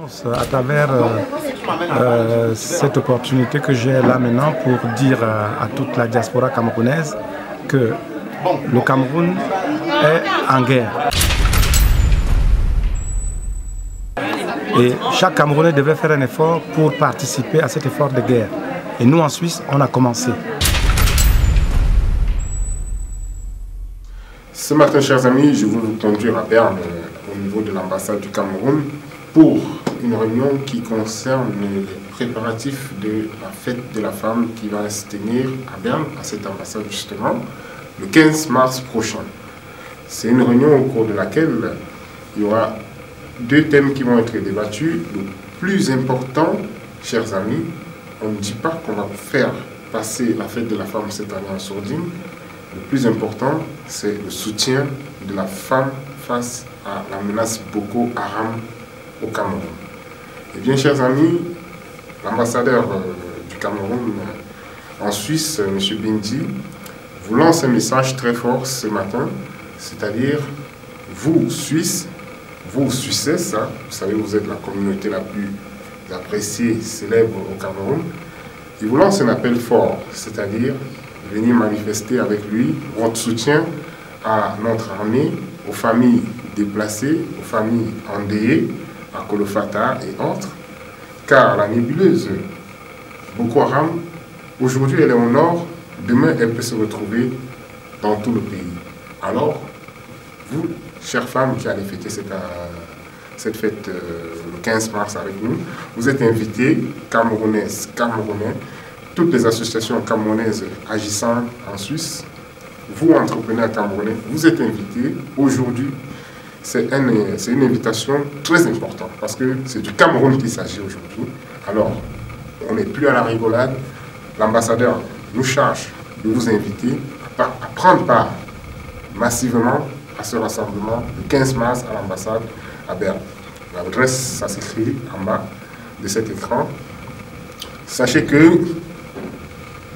À travers cette opportunité que j'ai là maintenant pour dire à toute la diaspora camerounaise que le Cameroun est en guerre. Et chaque Camerounais devrait faire un effort pour participer à cet effort de guerre. Et nous en Suisse, on a commencé. Ce matin, chers amis, je vais vous conduire à Berne, au niveau de l'ambassade du Cameroun, pour une réunion qui concerne les préparatifs de la fête de la femme qui va se tenir à Berne, à cette ambassade justement, le 15 mars prochain. C'est une réunion au cours de laquelle il y aura deux thèmes qui vont être débattus. Le plus important, chers amis, on ne dit pas qu'on va faire passer la fête de la femme cette année en sourdine. Le plus important, c'est le soutien de la femme face à la menace Boko Haram au Cameroun. Eh bien, chers amis, l'ambassadeur du Cameroun en Suisse, M. Bindi, vous lance un message très fort ce matin, c'est-à-dire, vous, Suisses, vous, Suissesses, hein, vous savez, vous êtes la communauté la plus appréciée, célèbre au Cameroun, il vous lance un appel fort, c'est-à-dire, venir manifester avec lui votre soutien à notre armée, aux familles déplacées, aux familles endeuillées, à Kolofata et autres, car la nébuleuse Boko Haram, aujourd'hui elle est au nord, demain elle peut se retrouver dans tout le pays. Alors, vous, chères femmes qui allez fêter cette fête le 15 mars avec nous, vous êtes invités, Camerounaises, Camerounais, toutes les associations camerounaises agissant en Suisse, vous, entrepreneurs camerounais, vous êtes invités. Aujourd'hui, c'est une invitation très importante parce que c'est du Cameroun qu'il s'agit aujourd'hui. Alors, on n'est plus à la rigolade. L'ambassadeur nous charge de vous inviter à prendre part massivement à ce rassemblement le 15 mars à l'ambassade à Berne. L'adresse, ça s'écrit en bas de cet écran. Sachez que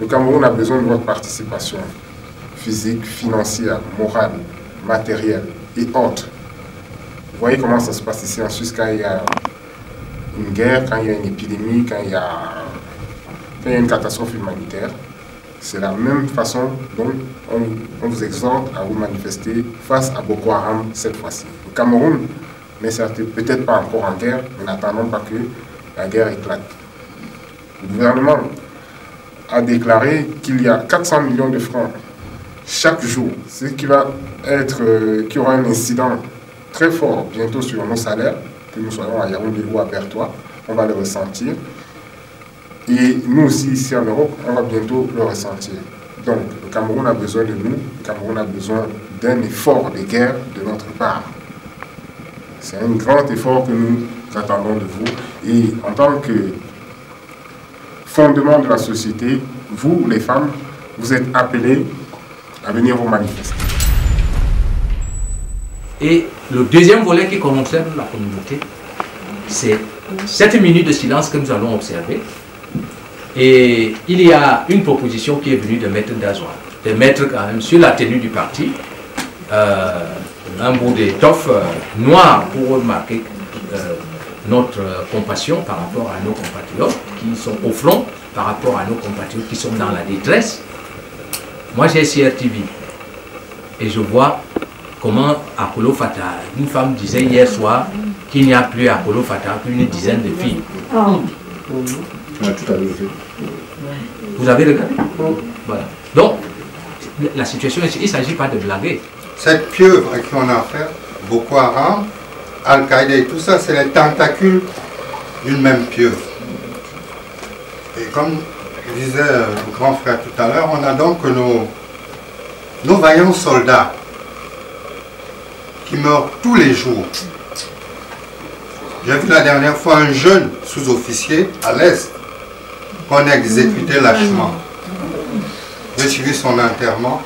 le Cameroun a besoin de votre participation physique, financière, morale, matérielle et autres. Vous voyez comment ça se passe ici en Suisse quand il y a une guerre, quand il y a une épidémie, quand il y a une catastrophe humanitaire. C'est la même façon dont on vous exhorte à vous manifester face à Boko Haram cette fois-ci. Le Cameroun n'est peut-être pas encore en guerre, mais n'attendons pas que la guerre éclate. Le gouvernement a déclaré qu'il y a 400 millions de francs chaque jour, ce qui va être, qui aura un incident très fort bientôt sur nos salaires, que nous soyons à Yaoundé ou à Bertois, on va le ressentir. Et nous aussi, ici en Europe, on va bientôt le ressentir. Donc, le Cameroun a besoin de nous, le Cameroun a besoin d'un effort de guerre de notre part. C'est un grand effort que nous attendons de vous. Et en tant que fondement de la société, vous, les femmes, vous êtes appelés à venir vous manifester. Et le deuxième volet qui concerne la communauté, c'est 7 minutes de silence que nous allons observer. Et il y a une proposition qui est venue de Maître Dazois, de mettre quand même sur la tenue du parti un bout d'étoffe noire pour marquer notre compassion par rapport à nos compatriotes qui sont au front, par rapport à nos compatriotes qui sont dans la détresse. Moi j'ai CRTV et je vois comment à Kolofata, une femme disait hier soir qu'il n'y a plus à Kolofata qu'une dizaine de filles. Vous avez regardé? Voilà. Donc, la situation, il ne s'agit pas de blaguer. Cette pieuvre à qui on a affaire, Boko Haram, Al-Qaïda et tout ça, c'est les tentacules d'une même pieuvre. Et comme disait le grand frère tout à l'heure, on a donc nos vaillants soldats qui meurent tous les jours. J'ai vu la dernière fois un jeune sous-officier à l'Est qu'on a exécuté lâchement. J'ai suivi son enterrement.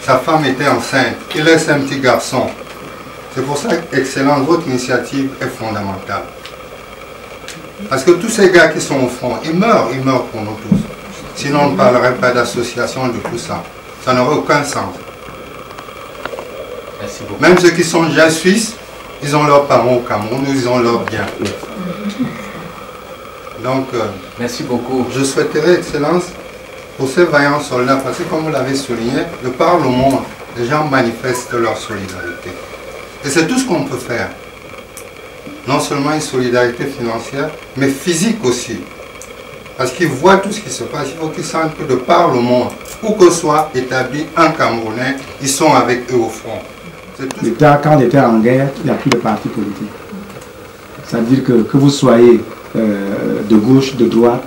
Sa femme était enceinte. Il laisse un petit garçon. C'est pour ça qu'Excellence, votre initiative est fondamentale. Parce que tous ces gars qui sont au front, ils meurent pour nous tous. Sinon, on ne parlerait pas d'association, de tout ça. Ça n'aurait aucun sens. Merci beaucoup. Même ceux qui sont déjà suisses, ils ont leurs parents au Cameroun, ils ont leurs biens. Donc, merci beaucoup. Je souhaiterais, Excellence, pour ces vaillants soldats, parce que comme vous l'avez souligné, de par le monde, les gens manifestent leur solidarité. Et c'est tout ce qu'on peut faire. Non seulement une solidarité financière, mais physique aussi. Parce qu'ils voient tout ce qui se passe, il faut qu'ils sentent que de par le monde, où que soit établi un Camerounais, ils sont avec eux au front. Quand on était en guerre, il n'y a plus de parti politique. C'est-à-dire que vous soyez de gauche, de droite,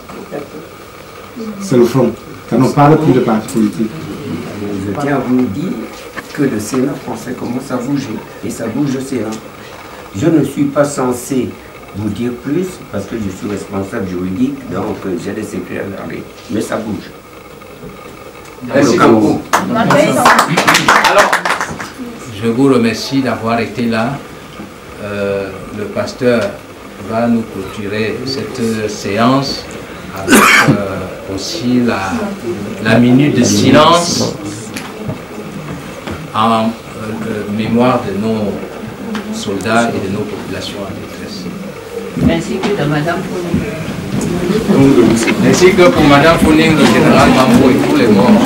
c'est le front. Quand on ne parle plus de parti politique. Je tiens à vous dire que le Sénat français commence à bouger. Et ça bouge au Sénat. Je ne suis pas censé vous dire plus parce que je suis responsable juridique, donc j'ai des secrets à garder. Mais ça bouge. Merci beaucoup. Alors, je vous remercie d'avoir été là. Le pasteur va nous clôturer cette séance avec aussi la minute de silence en mémoire de nos soldats et de nos populations en détresse. Ainsi que de Madame Founing. Ainsi que pour Madame Founing, le général Mambo et tous les morts.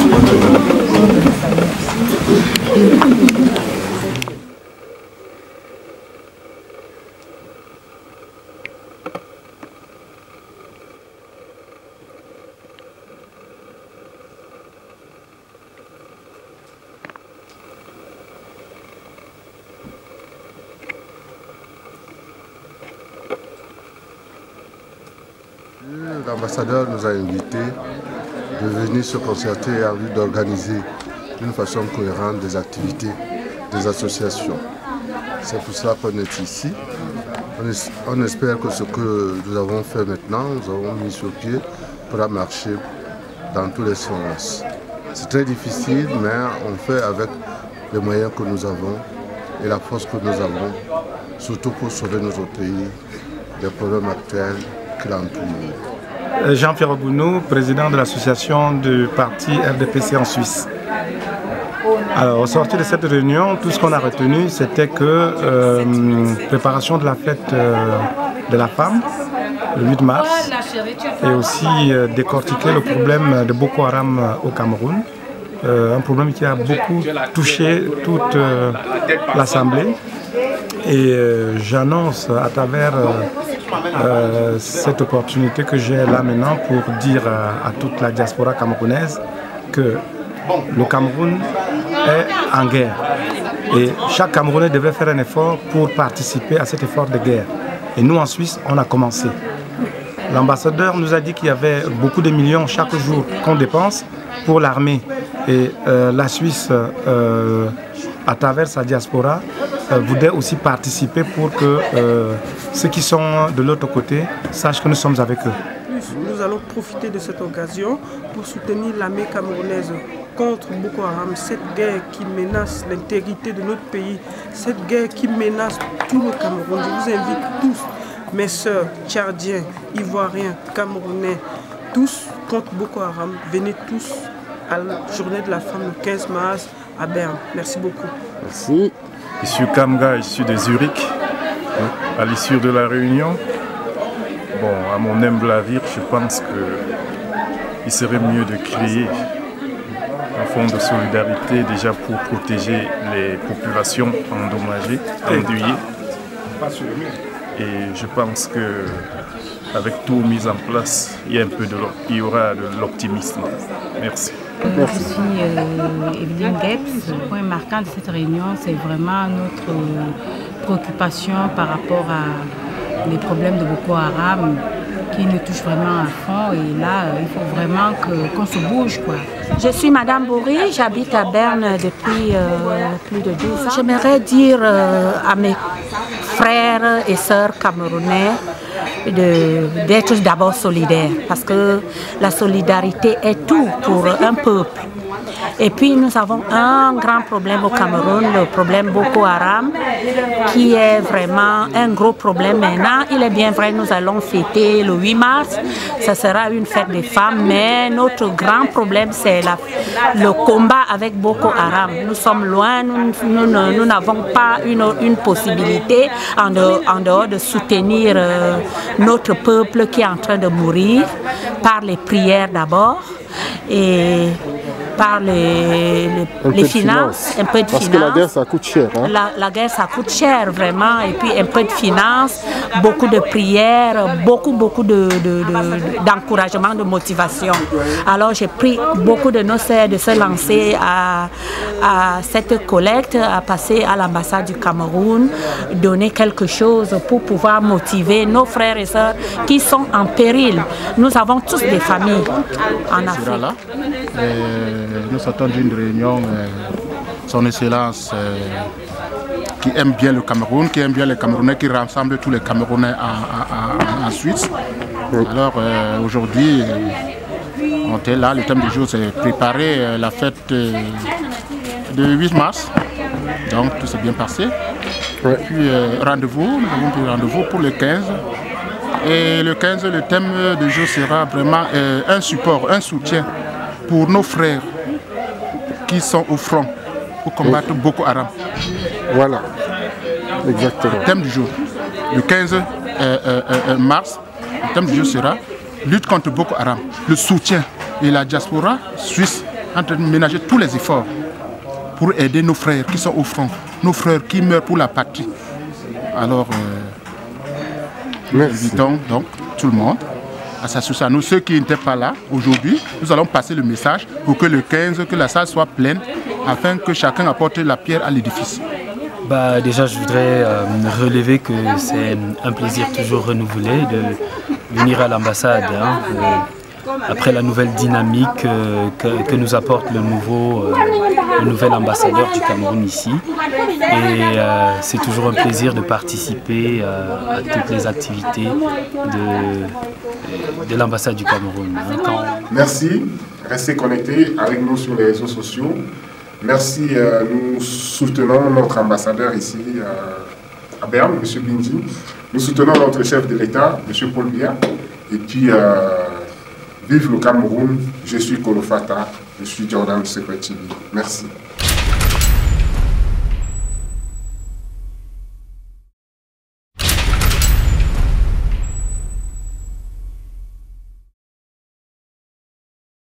L'ambassadeur nous a invités de venir se concerter en vue d'organiser d'une façon cohérente des activités des associations. C'est pour ça qu'on est ici. On espère que ce que nous avons fait maintenant, nous avons mis sur pied, pourra marcher dans tous les sens. C'est très difficile, mais on fait avec les moyens que nous avons et la force que nous avons, surtout pour sauver notre pays des problèmes actuels qui l'entourent. Jean-Pierre Bounou, président de l'association du parti RDPC en Suisse. Alors, au sortir de cette réunion, tout ce qu'on a retenu, c'était que préparation de la fête de la femme, le 8 mars, et aussi décortiquer le problème de Boko Haram au Cameroun, un problème qui a beaucoup touché toute l'Assemblée. Et j'annonce à travers cette opportunité que j'ai là maintenant pour dire à toute la diaspora camerounaise que le Cameroun est en guerre. Et chaque Camerounais devrait faire un effort pour participer à cet effort de guerre. Et nous en Suisse, on a commencé. L'ambassadeur nous a dit qu'il y avait beaucoup de millions chaque jour qu'on dépense pour l'armée. Et la Suisse, à travers sa diaspora, voudrait aussi participer pour que ceux qui sont de l'autre côté sachent que nous sommes avec eux. Nous allons profiter de cette occasion pour soutenir l'armée camerounaise contre Boko Haram, cette guerre qui menace l'intégrité de notre pays, cette guerre qui menace tout le Cameroun. Je vous invite tous, mes sœurs, tchadiens, ivoiriens, camerounais, tous contre Boko Haram. Venez tous à la journée de la femme le 15 mars à Berne. Merci beaucoup. Merci. Je suis Kamga, je suis de Zurich. À l'issue de la réunion, bon, à mon humble avis, je pense qu'il serait mieux de créer un fonds de solidarité déjà pour protéger les populations endommagées, endeuillées. Et je pense qu'avec tout mis en place, il y aura de l'optimisme. Merci. Je suis Evelyne Getz. Le point marquant de cette réunion, c'est vraiment notre préoccupation par rapport à les problèmes de Boko Haram qui nous touchent vraiment à fond. Et là, il faut vraiment qu'on se bouge, quoi. Je suis Madame Bourri, j'habite à Berne depuis plus de 12 ans. J'aimerais dire à mes frères et sœurs camerounais d'être d'abord solidaires, parce que la solidarité est tout pour un peuple. Et puis nous avons un grand problème au Cameroun, le problème Boko Haram, qui est vraiment un gros problème maintenant. Il est bien vrai, nous allons fêter le 8 mars, ça sera une fête des femmes, mais notre grand problème, c'est le combat avec Boko Haram. Nous sommes loin, nous n'avons pas une possibilité en dehors de soutenir notre peuple qui est en train de mourir par les prières d'abord et par les finances, un peu de Parce finances. que la guerre, ça coûte cher. Hein? La guerre, ça coûte cher, vraiment. Et puis un peu de finances, beaucoup de prières, beaucoup d'encouragement, de motivation. Alors j'ai pris beaucoup de nos sœurs de se lancer à cette collecte, à passer à l'ambassade du Cameroun, donner quelque chose pour pouvoir motiver nos frères et sœurs qui sont en péril. Nous avons tous des familles en Afrique. Nous sortons d'une réunion, son excellence qui aime bien le Cameroun, qui aime bien les Camerounais, qui rassemble tous les Camerounais en Suisse. Alors aujourd'hui, on était là, le thème du jour c'est préparer la fête de 8 mars. Donc tout s'est bien passé. Et puis rendez-vous, nous avons pris rendez-vous pour le 15. Et le 15, le thème du jour sera vraiment un support, un soutien pour nos frères qui sont au front pour combattre Boko Haram. Voilà, exactement. Le thème du jour, le 15 mars, le thème du jour sera lutte contre Boko Haram, le soutien. Et la diaspora suisse est en train de ménager tous les efforts pour aider nos frères qui sont au front, nos frères qui meurent pour la patrie. Alors, nous invitons donc tout le monde à s'associer à nous. Ceux qui n'étaient pas là aujourd'hui, nous allons passer le message pour que le 15, que la salle soit pleine, afin que chacun apporte la pierre à l'édifice. Déjà, je voudrais relever que c'est un plaisir toujours renouvelé de venir à l'ambassade. Après la nouvelle dynamique que nous apporte le nouvel ambassadeur du Cameroun ici. Et c'est toujours un plaisir de participer à toutes les activités de l'ambassade du Cameroun. Merci, restez connectés avec nous sur les réseaux sociaux. Merci, nous soutenons notre ambassadeur ici à Berne, M. Bindi. Nous soutenons notre chef de l'État, M. Paul Biya. Et puis, vive le Cameroun, je suis Kolofata, je suis Jordan Secret TV. Merci.